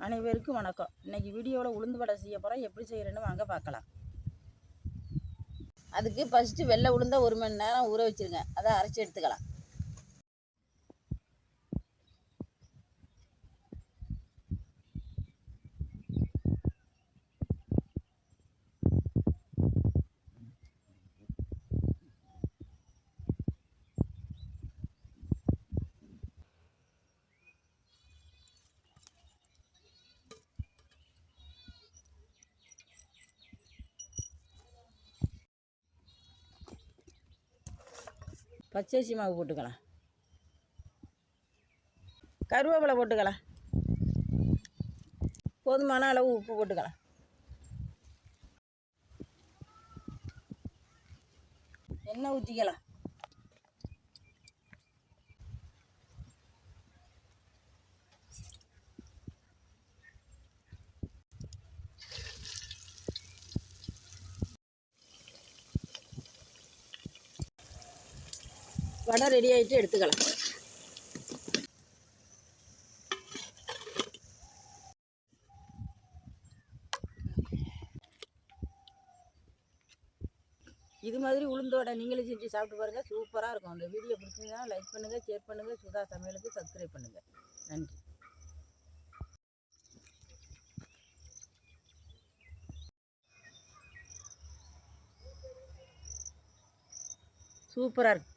அனைவருக்கும் வணக்கம். இன்றைக்கி வீடியோவில் உளுந்து வடை செய்ய போகிறோம். எப்படி செய்கிறேன்னு வாங்க பார்க்கலாம். அதுக்கு ஃபஸ்ட்டு வெள்ளை உளுந்த 1 மணி நேரம் ஊற வச்சுருங்க. அதை அரைச்சி எடுத்துக்கலாம். பச்சரிசி மாவு போட்டுக்கலாம். கருவேப்பிலை போட்டுக்கலாம். போதுமான அளவு உப்பு போட்டுக்கலாம். எண்ணெய் ஊற்றிக்கலாம். வடை ரெடி ஆகிட்டு எடுத்துக்கலாம். இது மாதிரி உளுந்து வடை நீங்களும் செஞ்சு சாப்பிட்டு பாருங்கள். சூப்பராக இருக்கும். அந்த வீடியோ பிடிச்சிங்கன்னா லைக் பண்ணுங்கள், ஷேர் பண்ணுங்கள். சுதா சமையலுக்கு சப்ஸ்கிரைப் பண்ணுங்கள். நன்றி. சூப்பராக இருக்கு.